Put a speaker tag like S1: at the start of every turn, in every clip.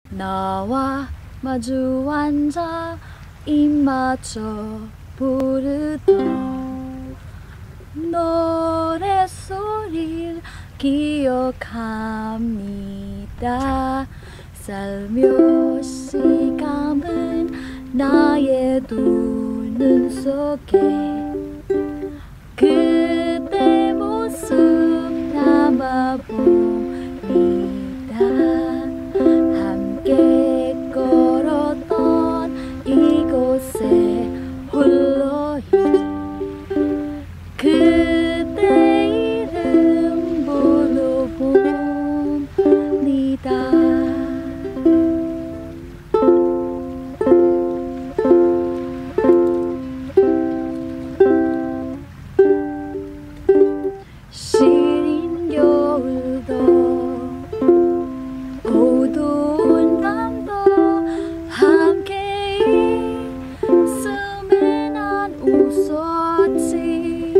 S1: 나와 마주 앉아 입 맞춰 부르던 노랫소리를 기억합니다. 살며시 감은 나의 두 눈 속에 그대 모습 담아봅니다. 함께 걸었던 이곳에 홀로 그대 이름 불러봅니다. 시린 겨울도 어두운 밤도 함께 있음에 난 웃었지.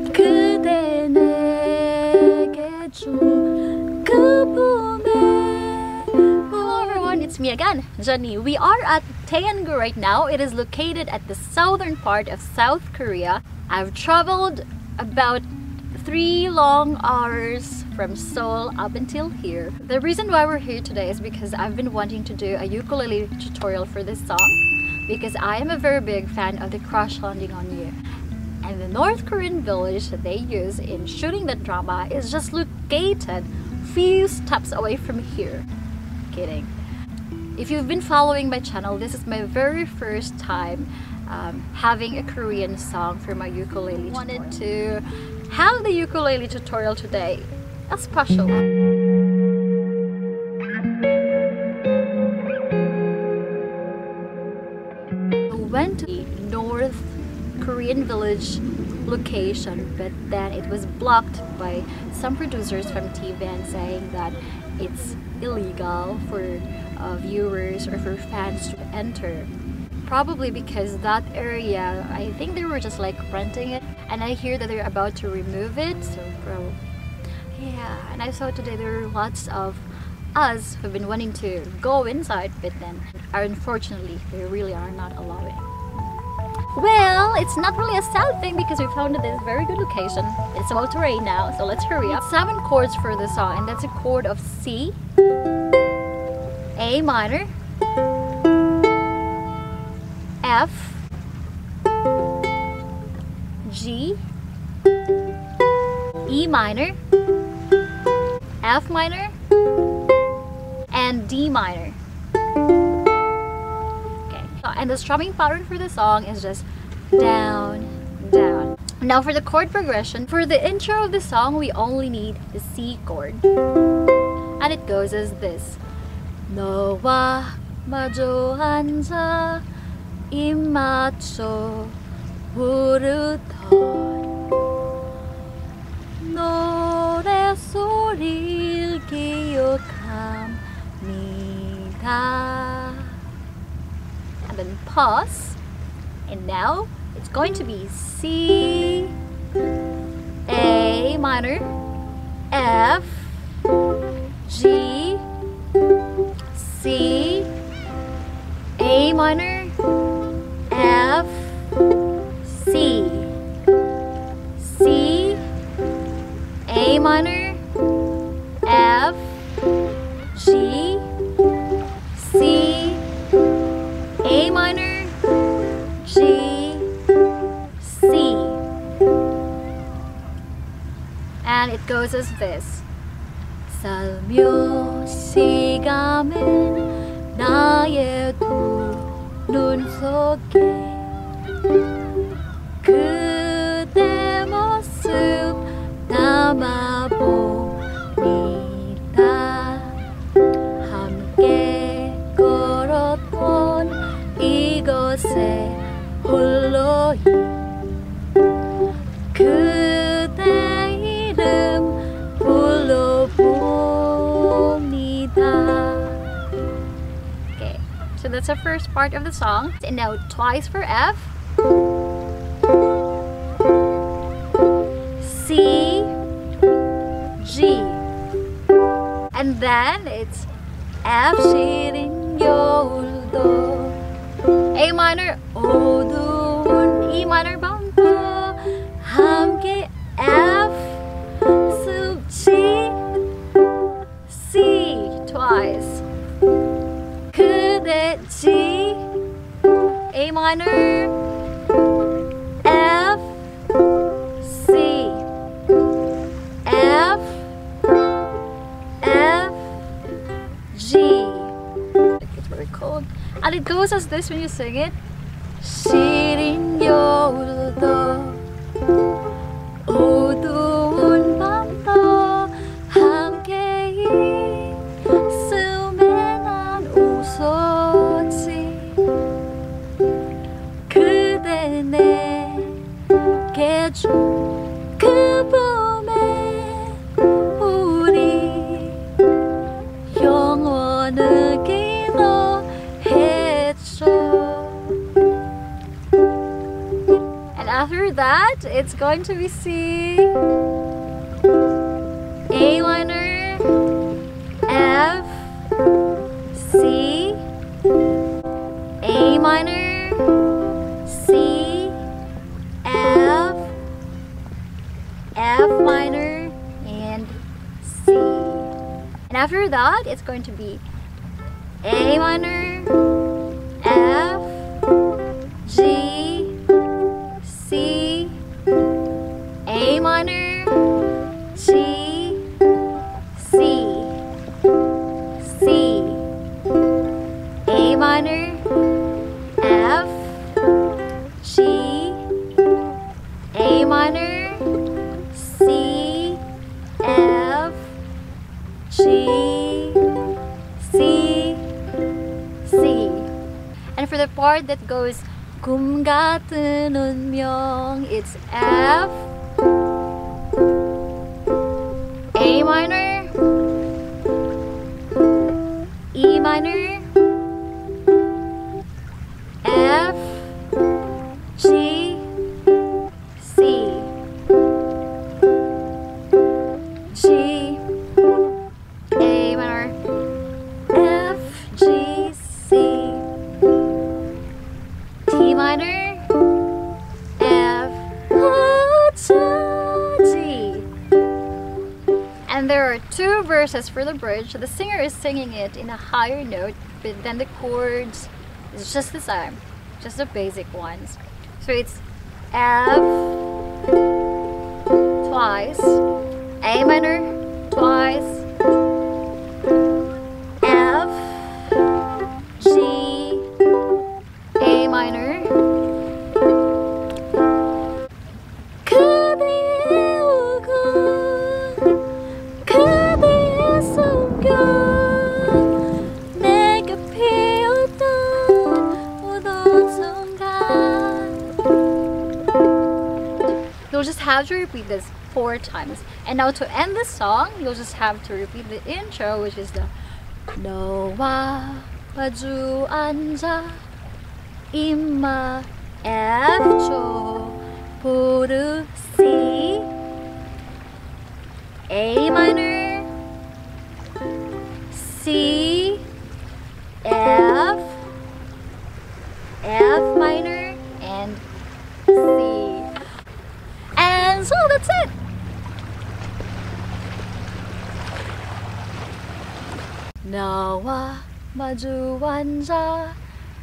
S1: 그대 내게 준 그 봄에.
S2: Hello everyone, it's me again, Jenny. We are at Taeangu right now. It is located at the southern part of South Korea. I've traveled about 3 long hours from Seoul up until here. The reason why we're here today is because I've been wanting to do a ukulele tutorial for this song because I am a very big fan of the Crash Landing on You. And the North Korean village that they use in shooting that drama is just located few steps away from here. Kidding. If you've been following my channel, this is my very first time having a Korean song for my ukulele. I wanted to have the ukulele tutorial today a special one. I went to the North Korean village location, but then it was blocked by some producers from TV saying that it's illegal for viewers or for fans to enter. Probably because that area, I think they were just like renting it, and I hear that they're about to remove it, so yeah. And I saw today there are lots of us who've been wanting to go inside, but then unfortunately they really are not allowing. Well, it's not really a sad thing because we found this very good location. It's about to rain now, so let's hurry up. 7 chords for the song, and that's a chord of C, A minor, F, G, E minor, F minor, and D minor. Okay, and the strumming pattern for the song is just down, down. Now for the chord progression, for the intro of the song, we only need the C chord. And it goes as this. 너와 마주 앉아 입 맞춰 부르던 노랫소리를 기억합니다. And then pause. And now it's going to be C, A minor, F, G, C, A minor, F, C, C, A minor, F, G, C, A minor, G, C. And it goes as this. 살며시 감은 나의 두 눈 속에 그대 모습 담아봅니다. 함께 걸었던 이곳에 홀로 그대 이름 불러봅니다. So that's the first part of the song. And now twice for F, C, G, and then it's
S1: F 시린 겨울도
S2: A minor 어두운 E minor 밤도
S1: 함께 F 숲 G
S2: C twice
S1: 그대 G
S2: A minor
S1: F
S2: C
S1: F F G.
S2: it's very cold and it goes as this when you sing it.
S1: 시린 겨울도 어두운 밤도 함께 있음에 난 웃었지 그대 내게 준 그 봄에 우리 영원하기로 했죠.
S2: And after that, it's going to be C,
S1: A minor F C A minor C F
S2: F minor, and C. And after that, it's going to be
S1: A minor F G C A minor G C C A minor F G A minor C F G C C.
S2: and for the part that goes
S1: 꿈 같은 운명, it's F
S2: A minor,
S1: E minor F G C G
S2: A minor,
S1: F G C T minor F G.
S2: and there are two verses for the bridge. The singer is singing it in a higher note, but then the chords is just the same, just the basic ones. So it's F twice, A minor twice,
S1: F G
S2: A minor,
S1: 그대의 우고 그대의 숨겨 내게 피었던 모든 순간.
S2: you'll just have to repeat this 4 times. And now to end the song, you'll just have to repeat the intro, which is the
S1: 너와 마주 앉아 입마 F조 부르 C A minor C F F minor
S2: and C. And so that's it.
S1: 나와 마주 앉아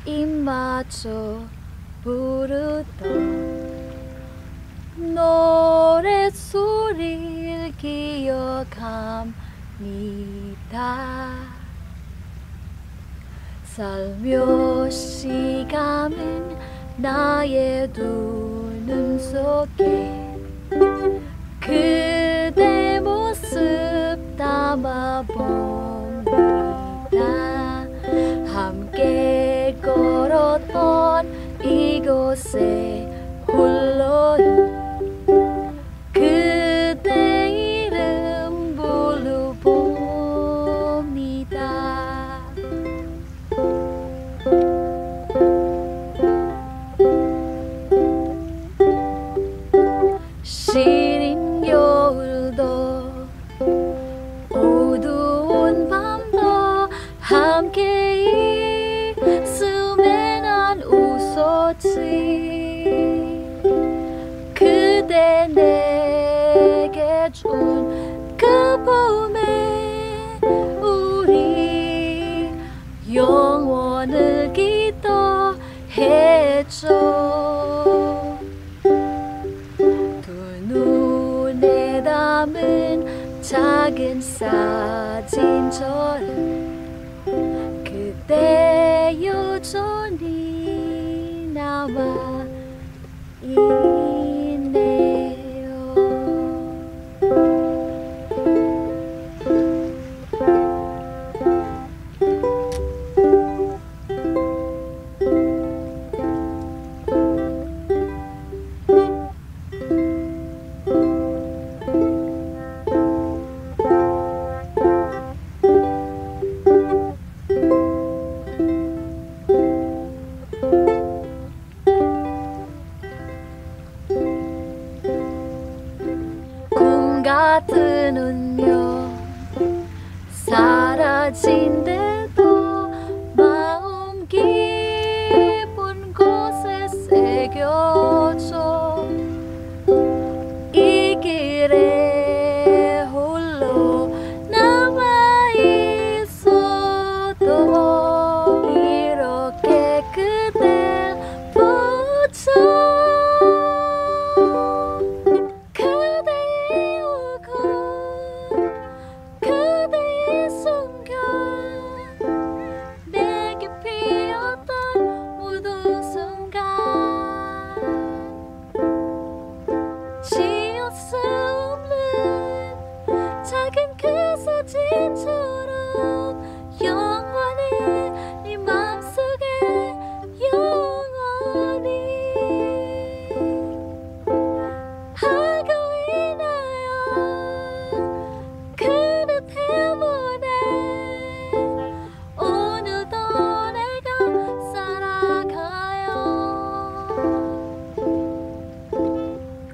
S1: 입 맞춰 부르던 노랫소리를 기억합니다. 살며시 감은 나의 두 눈 속에 그대 모습 담아봅니다. 함께 걸었던 이곳에 홀로 그대 이름 부르봅니다. 시린 겨울도 어두운 밤도 함께 있으면 난 웃었지. 그대 내게 준 그 봄에 우리 영원을 기도했죠. 두 눈에 담은 작은 사진처럼 그대 여전히 남아 있네요. 같은 운명 사라진데도 마음 깊은 곳에 새겨져. 이 길에 홀로 남아있어도 이렇게 그댈 붙여 사진처럼 영원히 네 맘속에 영원히 하고 있나요. 그대 때문에 오늘도 내가 살아가요.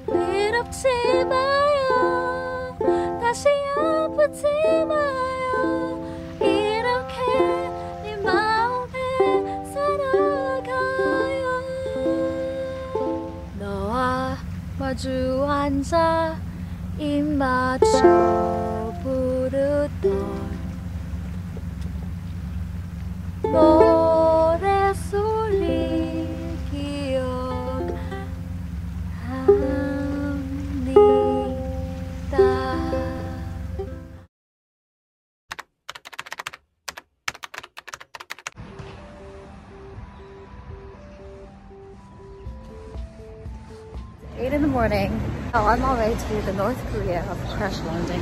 S1: 외롭지 마요. 다시 아프지 마요. 이렇게 네 마음에 살아가요. 너와 마주 앉아 입 맞춰 부르던 노래소리 기억합니다.
S2: Eight in the morning. Oh, I'm on my way to the North Korea of crash landing.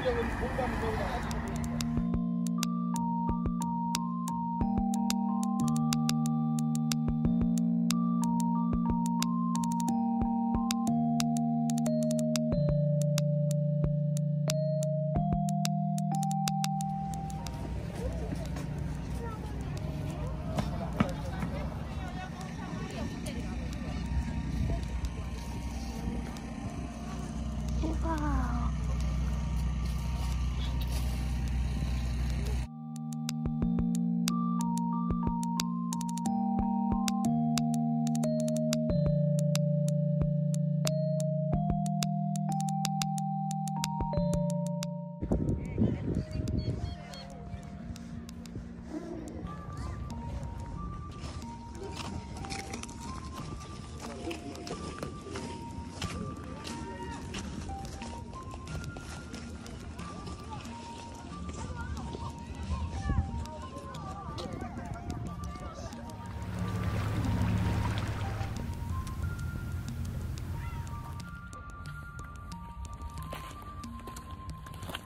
S1: Wow.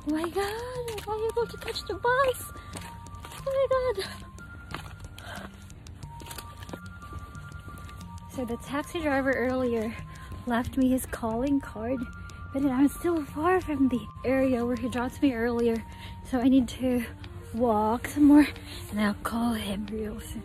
S1: Oh my god, am I able to catch the bus? Oh my god. So the taxi driver earlier left me his calling card, but then I'm still far from the area where he dropped me earlier. So I need to walk some more and I'll call him real soon.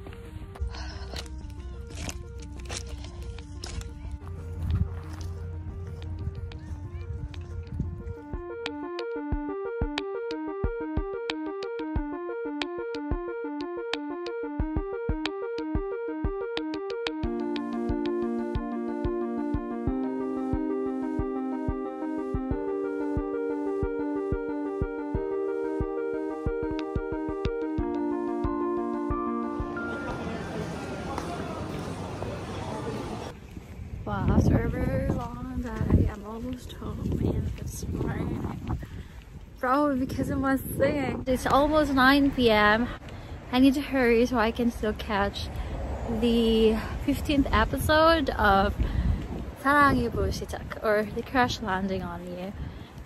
S1: Wow, after a very long day, I'm almost home and it's raining. Probably because of my singing. It's almost 9 p.m. I need to hurry so I can still catch the 15th episode of 사랑이 불시착, or the crash landing on you.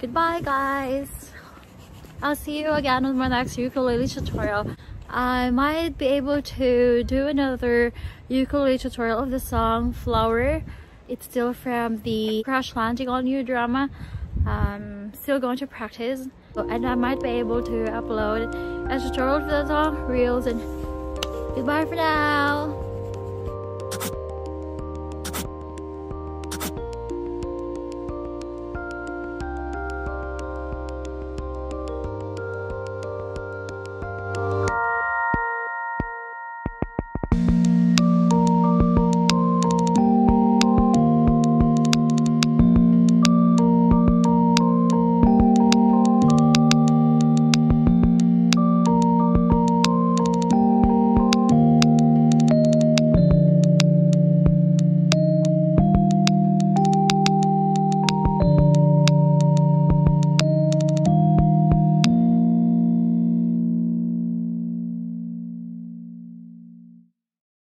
S1: Goodbye guys! I'll see you again with my next ukulele tutorial. I might be able to do another ukulele tutorial of the song Flower. It's still from the Crash Landing on You drama. Still going to practice, and I might be able to upload a tutorial for the song, reels, and goodbye for now.